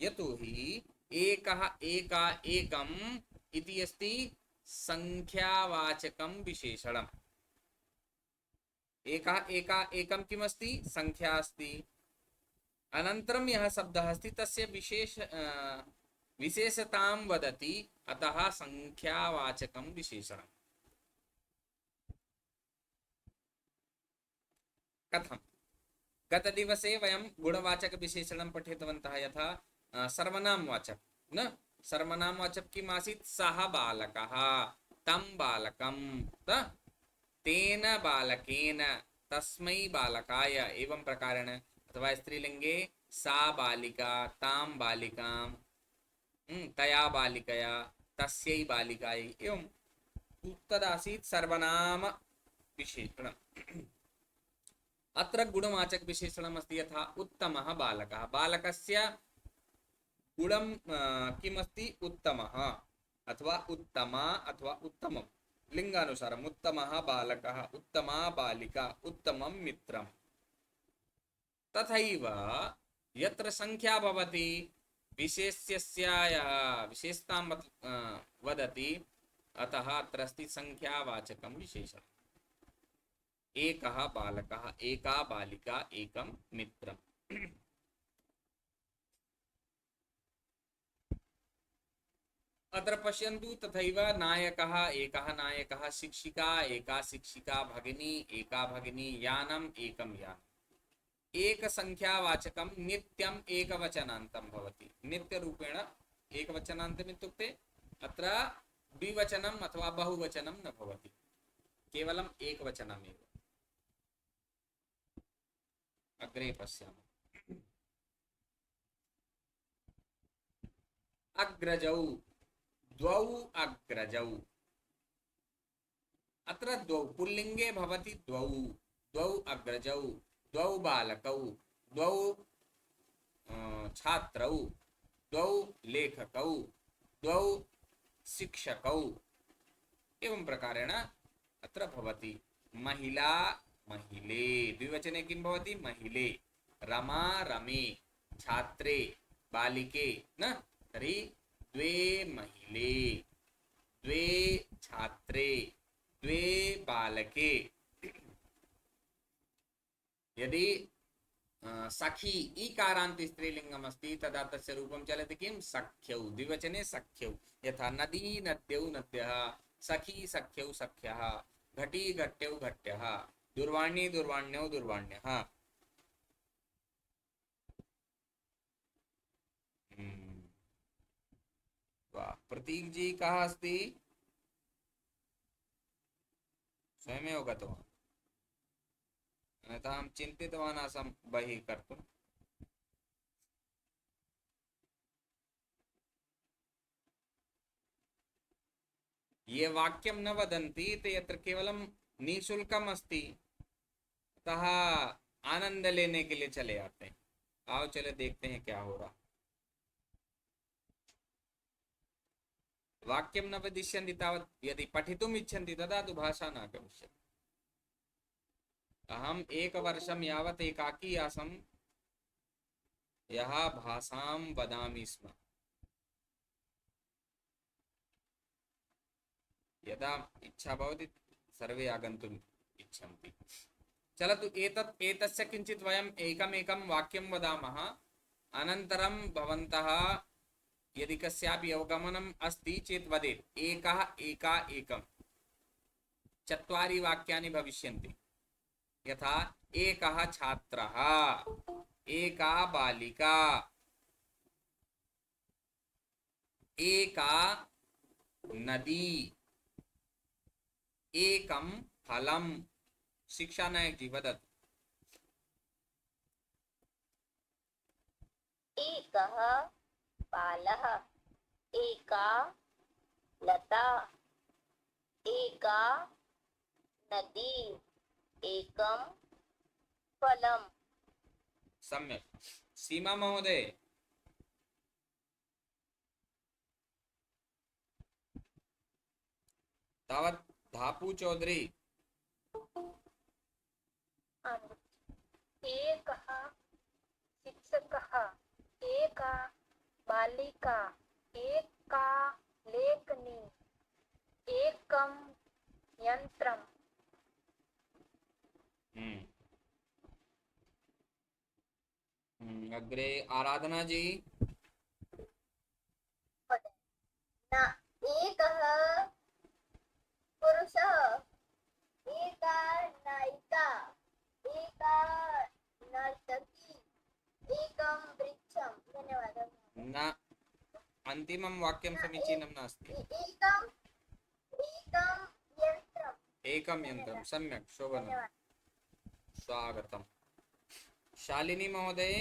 यतोहि एकः एका एकम् इति अस्ति संख्यावाचकं विशेषणम्। एकः एका एकं किमस्ति? संख्या अस्ति। अनन्तरं यः शब्दः अस्ति तस्य विशेषतां वदति, अतः संख्यावाचकं विशेषणम्। कथं? गतदिवसे वयं गुणवाचकविशेषणं पठितवन्तः। यथा सर्वनामवाचक न, सर्वनामवाचक किम् आसीत्? सः बालकः, तं बालकं, तेन बालकेन, तस्मै बालकाय, एवं प्रकारेण। अथवा स्त्रीलिङ्गे सा बालिका, तां बालिकां, तया बालिकया, तस्यै बालिकायै, एवं तदासीत् सर्वनाम विशेषणम्। अत्र गुणवाचक विशेषणम् अस्ति यथा उत्तमः बालकः। बालकस्य गुणं किमस्ति? उत्तमः अथवा उत्तमा अथवा उत्तमं। लिङ्गानुसारम् उत्तमः बालकः, उत्तमा बालिका, उत्तमं मित्रम्। तथैव यत्र संख्या भवति विशेष्यस्य विशेषतां वदति, अतः अत्र अस्ति संख्यावाचकं विशेषणम्। एकः बालकः, एका बालिका, एकं मित्रम्। अत्र पश्यन्तु, तथैव नायकः, एकः नायकः, शिक्षिका, एका शिक्षिका, भगिनी, एका भगिनी, यानम्, एकं यानम्। एक संख्यावाचकं नित्यम् एकवचनान्तं भवति। नित्यरूपेण एकवचनान्तम् इत्युक्ते अत्र द्विवचनम् अथवा बहुवचनं न भवति, केवलम् एकवचनमेव। अग्रे पश्यामः। अग्रजौ, द्वौ अग्रजौ। अत्र द्वौ पुल्लिङ्गे भवति द्वौ, द्वौ अग्रजौ, द्वौ बालकौ, द्वौ छात्रौ, द्वौ लेखकौ, द्वौ शिक्षकौ। एवं प्रकारेण अत्र भवति। महिला, महिले। द्विवचने किं भवति? महिले। रमा, रमे। छात्रे, बालिके। न तर्हि द्वे महिले, द्वे छात्रे, द्वे बालके। यदि सखी ईकारान्त स्त्रीलिङ्गम् अस्ति तदा तस्य रूपं चलति किं? सख्यौ। द्विवचने सख्यौ। यथा नदी, नद्यौ, नद्यः। सखी, सख्यौ, सख्यः। घटी, घट्यौ, घट्यः। दूरवाणी, दूरवाण्यौ, दूरवाण्यः। प्रतीक जी कः अस्ति? स्वयमेव गतवान्, अन्यथा अहं चिन्तितवान् आसं बहिः कर्तुम्। ये वाक्यं न वदन्ति ते यत्र केवलं निःशुल्कम् अस्ति, अतः आनंद लेने के लिए चले आते हैं। आओ चले देखते हैं क्या हो रहा। वाक्यं न वदिष्यन्ति तावत् यदि पठितुम् इच्छन्ति तदा तु भाषा न गमिष्यति। अहम् एकवर्षं यावत् एकाकी आसम्, यः भाषां वदामि स्म। यदा इच्छा भवति सर्वे आगन्तुम् इच्छन्ति। चलतु एतस्य किञ्चित् वयम् एकमेकं वाक्यं वदामः। अनन्तरं भवन्तः यदि कस्यापि अवगमनम् अस्ति चेत् वदेत्। एकः, एका, एकं। चत्वारि वाक्यानि भविष्यन्ति। यथा एकः छात्रः, एका बालिका, एका नदी, एकं फलम्। शिक्षा नायक जी वदतु। एकः बालः, एका लता, एका नदी, एकं फलम्। सम्यक्। सीमा महोदय, तावत् धापू चौधरी। एकः शिक्षकः, एका बालिका, एका लेखनी, एकं यन्त्रम्। अग्रे आराधना जी। न एकः पुरुषः, एका नायिका, एका नर्तकी, एकं वृक्षम्। धन्यवादः। न, अन्तिमं वाक्यं समीचीनं नास्ति। एकं यन्त्रम्। एकं यन्त्रं। सम्यक्, शोभनं, स्वागतम्। शालिनी महोदय।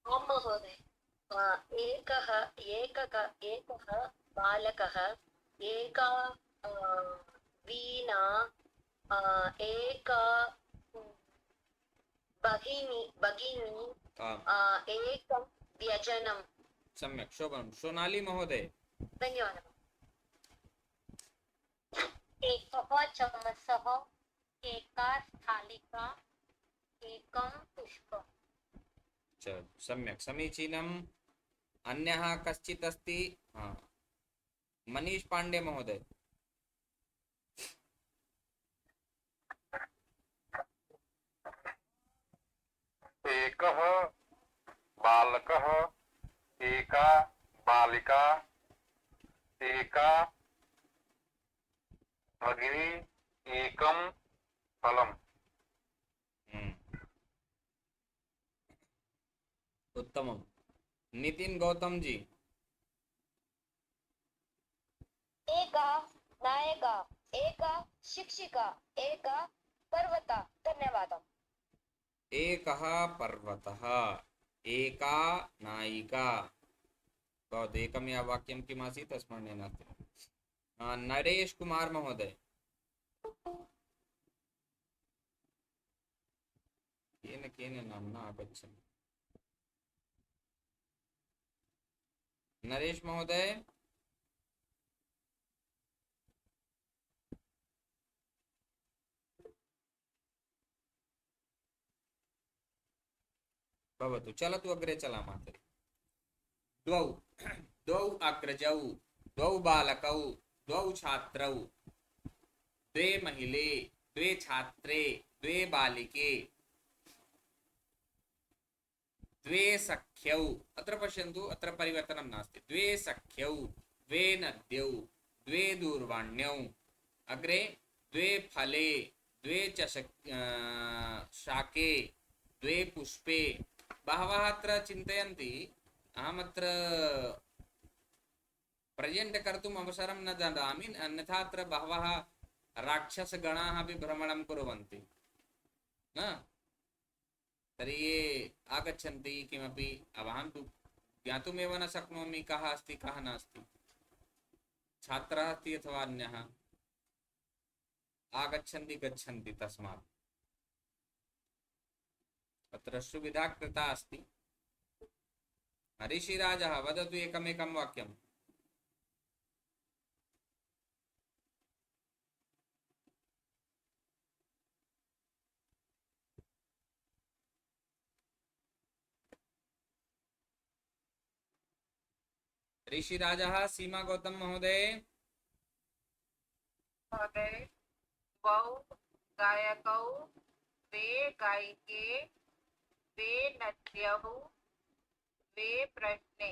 आं महोदय। एकः एकः बालकः, एका वीणा, एका भगिनी, आम् एकं व्यजनं। सम्यक् शोभनं। सोनाली महोदय। धन्यवादः। एकः चमसः, एका स्थालिका, एकं पुष्पम्। सम्यक् समीचीनम्। अन्यः कश्चित् अस्ति? मनीष पांडे महोदय। एकः बालकः, एका बालिका, एका भगिनी, एकं फलम्। उत्तमम्। नितिन गौतम जी। एका नायिका, एका शिक्षिका, एका पर्वतः। धन्यवादः। एकः पर्वतः, एका नायिका। भवतु एकं या वाक्यं किमासीत् स्मरणे नास्ति। नरेश कुमार महोदय। केन केन नाम्ना आगच्छति? नरेश महोदय। भवतु, चलतु अग्रे चलामः तर्हि। द्वौ द्वौ अग्रजौ, द्वौ बालकौ, द्वौ छात्रौ, द्वे महिले, द्वे छात्रे, द्वे बालिके, द्वे सख्यौ। अत्र पश्यन्तु, अत्र परिवर्तनं नास्ति। द्वे सख्यौ, द्वे नद्यौ, द्वे दूरवाण्यौ, अग्रे द्वे फले, द्वे शाके, द्वे पुष्पे। बहवः अत्र चिन्तयन्ति अहमत्र प्रेजेण्ट् कर्तुम् अवसरं न ददामि, अन्यथा अत्र बहवः राक्षसगणाः अपि भ्रमणं कुर्वन्ति न। तर्हि ये आगच्छन्ति किमपि, अहं तु ज्ञातुमेव न शक्नोमि कः अस्ति कः नास्ति, छात्रः अस्ति अथवा अन्यः। आगच्छन्ति गच्छन्ति, तस्मात् अत्र सुविधा कृता अस्ति। ऋषिराजः वदतु एकमेकं वाक्यम्। ऋषिराजः। सीमा गौतम महोदय। द्वौ गायकौ, द्वे गायिके, द्वे नद्यौ, द्वे प्रश्ने।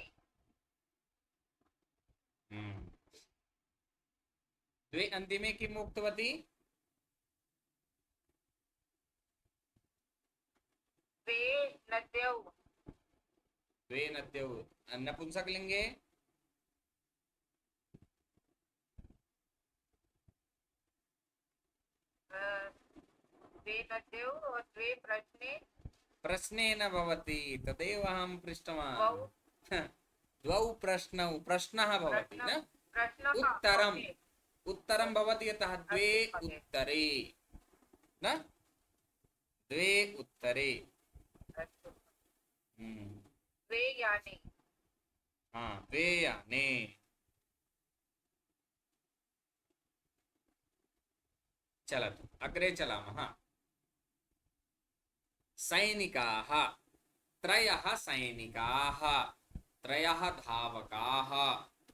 द्वे अन्तिमे किम् उक्तवती? द्वे नद्यौ। द्वे नद्यौ नपुंसकलिङ्गे। द्वे नद्यौ और द्वे प्रश्ने। प्रश्ने न भवति, तदेव अहं पृष्टवान्। द्वौ प्रश्नौ, प्रश्नः भवति न, उत्तरम् उत्तरं भवति, यतः द्वे उत्तरे न, द्वे उत्तरे। द्वे याने। द्वे याने। चलतु अग्रे चलामः। सैनिकाः, त्रयः सैनिकाः, त्रयः धावकाः,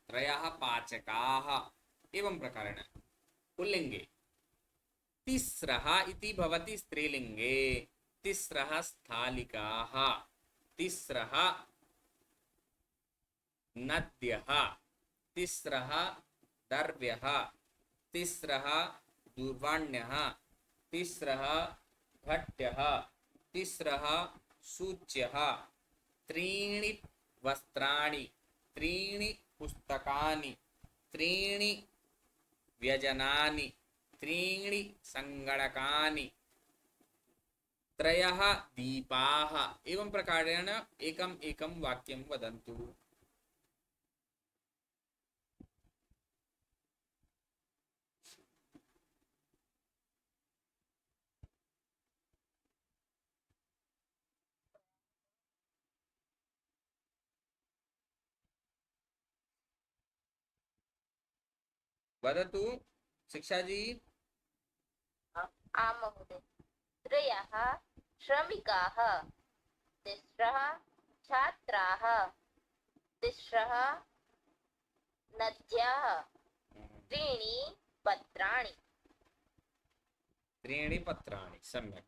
त्रयः पाचकाः, एवं प्रकारेण पुल्लिङ्गे। तिस्रः इति भवति स्त्रीलिङ्गे। तिस्रः स्थालिकाः, तिस्रः नद्यः, तिस्रः दर्व्यः, तिस्रः दूरवाण्यः, तिस्रः घट्यः, तिस्रः सूच्यः, त्रीणि वस्त्राणि, त्रीणि पुस्तकानि, त्रीणि व्यजनानि, त्रीणि सङ्गणकानि, त्रयः दीपाः एवं प्रकारेण एकम् एकं वाक्यं वदन्तु। वदतु शिक्षाजी। आम् महोदय। त्रयः श्रमिकाः, तिस्रः छात्राः, तिस्रः नद्यः, त्रीणि पत्राणि। त्रीणि पत्राणि, सम्यक्।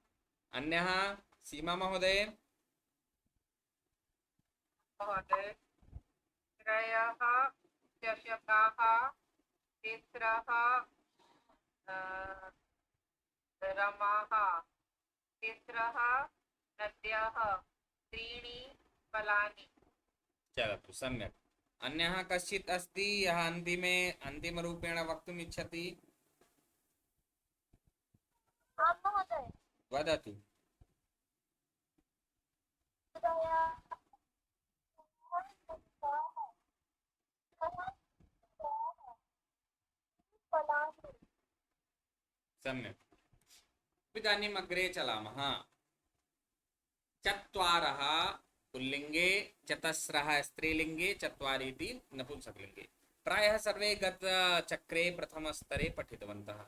अन्यः सीमा महोदय। महोदय त्रयः चषकाः, तिस्रः रमाः, तिस्रः नद्यः, त्रीणि फलानि। चलतु सम्यक्। अन्यः कश्चित् अस्ति यः अन्तिमे अन्तिमरूपेण वक्तुम् इच्छति? आम् महोदय। वदतु। सम्यक्। इदानीम् अग्रे चलामः। चत्वारः पुल्लिङ्गे, चतस्रः स्त्रीलिङ्गे, चत्वारि इति नपुंसकलिङ्गे। प्रायः सर्वे गतचक्रे प्रथमस्तरे पठितवन्तः।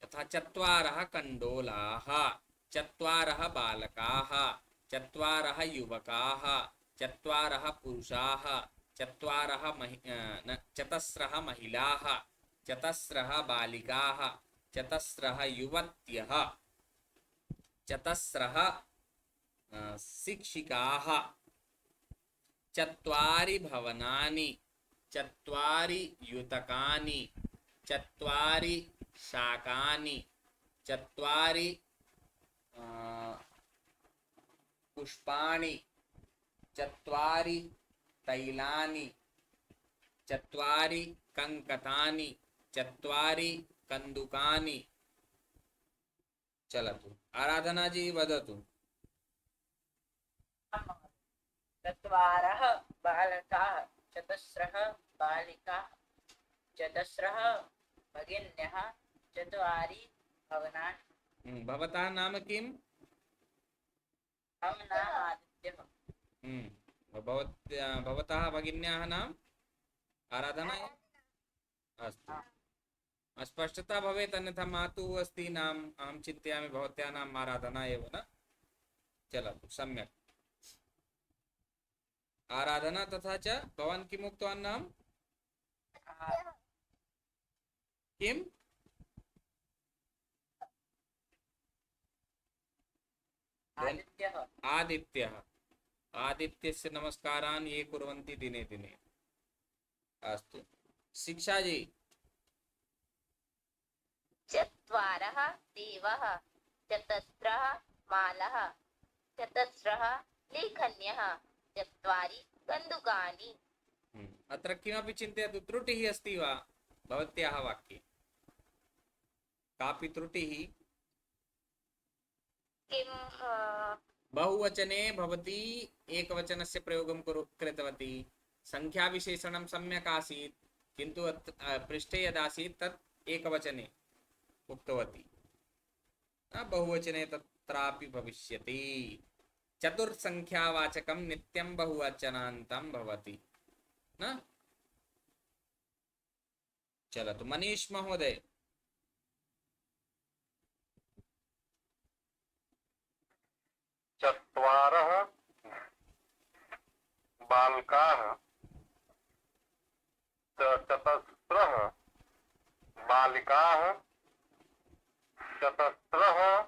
यथा चत्वारः कण्डोलाः, चत्वारः बालकाः, चत्वारः युवकाः, चत्वारः पुरुषाः, चतस्रः महिलाः, चतस्रः बालिकाः, चतस्रः युवत्यः, चतस्रः शिक्षिकाः, चत्वारि भवनानि, चत्वारि युतकानि, चत्वारि शाकानि, चत्वारि पुष्पाणि, चत्वारि तैलानि, चत्वारि कंकतानि, चत्वारि कंदुकानि। चलतु आराधना जी वदतु। चत्वारः बालकाः, चतस्रः बालिकाः, चतस्रः भगिन्यः, चत्वारि भवनानि। भवतः नाम किम्? मम नाम आदित्यः। भवतः भगिन्याः नाम आराधना? अस्तु, स्पष्टता भवेत्, अन्यथा मातुः अस्ति नाम, अहं चिन्तयामि भवत्याः नाम आराधना एव न? चलतु सम्यक्। आराधना तथा च भवान् किम् उक्तवान् नाम? किम्? आदित्यः। आदित्यः। आदित्यस्य नमस्कारान् ये कुर्वन्ति दिने दिने। अस्तु शिक्षा जी। चत्वारः देवः, चतस्रः मालः, चतस्रः लेखन्यः, चत्वारि कन्दुकानि। अत्र किमपि चिन्तयतु, त्रुटिः अस्ति वा भवत्याः वाक्ये? कापि त्रुटिः? किं बहुवचने भवती एकवचनस्य प्रयोगं कृतवती, संख्याविशेषणं सम्यक् आसीत्, किन्तु पृष्ठे यदासीत् तत् एकवचने उक्तवती, बहुवचने तत्रापि भविष्यति। चतुर्संख्यावाचकं नित्यं बहुवचनान्तं भवति न? चलतु मनीष महोदय। चत्वारः बालकाः, चतस्रः बालिकाः, चतस्रः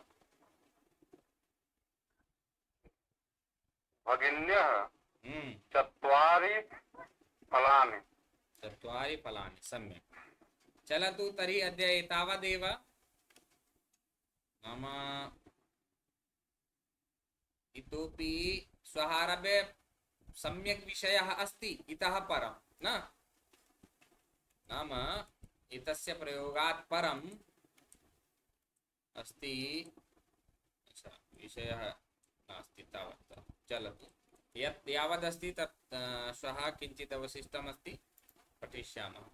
भगिन्यः, चत्वारि फलानि। चत्वारि फलानि, सम्यक्। चलतु तर्हि अद्य एतावदेव। नाम इतोपि स्वहारभ्य सम्यक् विषयः अस्ति इतः परं न? नाम एतस्य प्रयोगात् परम् अस्ति विषयः नास्ति तावत् चलतु यत् यावदस्ति तत् श्वः किञ्चित् अवशिष्टमस्ति पठिष्यामः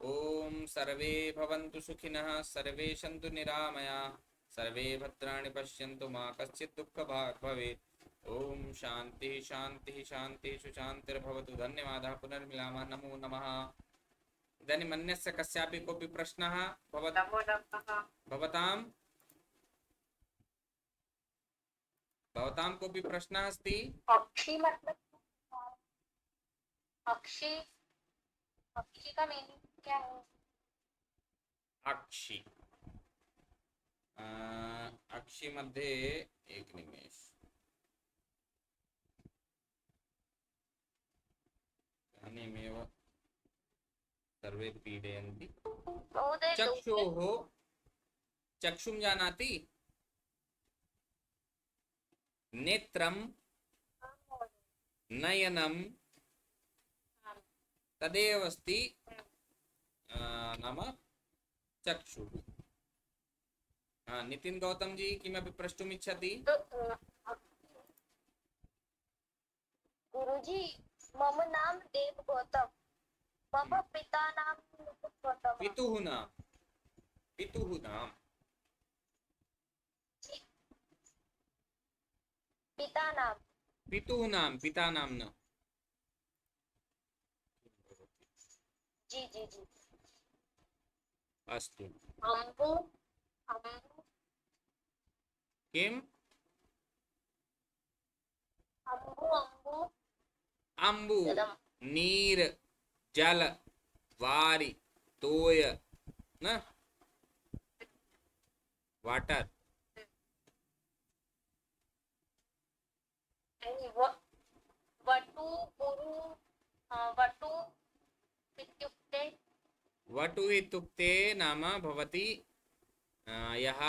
ॐ सर्वे भवन्तु सुखिनः सर्वे सन्तु निरामयाः सर्वे भद्राणि पश्यन्तु मा कश्चित् दुःखभाग् भवेत् ॐ शान्तिः शान्तिः शान्तिः सुशान्तिर्भवतु धन्यवादः पुनर्मिलामः नमो नमः इदानीम् अन्यस्य कस्यापि कोऽपि प्रश्नः नमो नमः भवतां कोऽपि प्रश्नः अस्ति अक्षी मतलब अक्षी अक्षी का मीनिंग क्या है? अक्षि अक्षि मध्ये एक निमेष इदानीमेव सर्वे पीडयन्ति महोदय चक्षुः चक्षुं जानाति नेत्रं नयनं तदेव अस्ति नाम चक्षुः नितिन गौतम जी किमपि प्रष्टुम् इच्छति गुरुजी मम नाम देव गौतम मम पिता नाम मुकुट गौतम पितुः नाम पिता नाम न जी जी जी अस्तु अम्बु अम्बु किम् अम्बु अम्बु अम्बु जलम नीर जल वारी तोय न वाटर वटु गुरु वटु इत्युक्ते वटु इत्युक्ते नाम भवति यः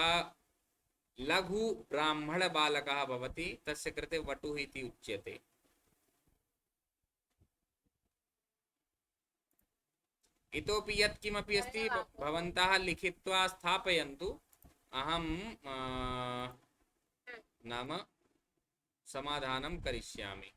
लघु ब्राह्मण बालकः भवति तस्य कृते वटुः इति उच्यते इतोपि यत् किमपि अस्ति भवन्तः लिखित्वा स्थापयन्तु अहं नाम समाधानं करिष्यामि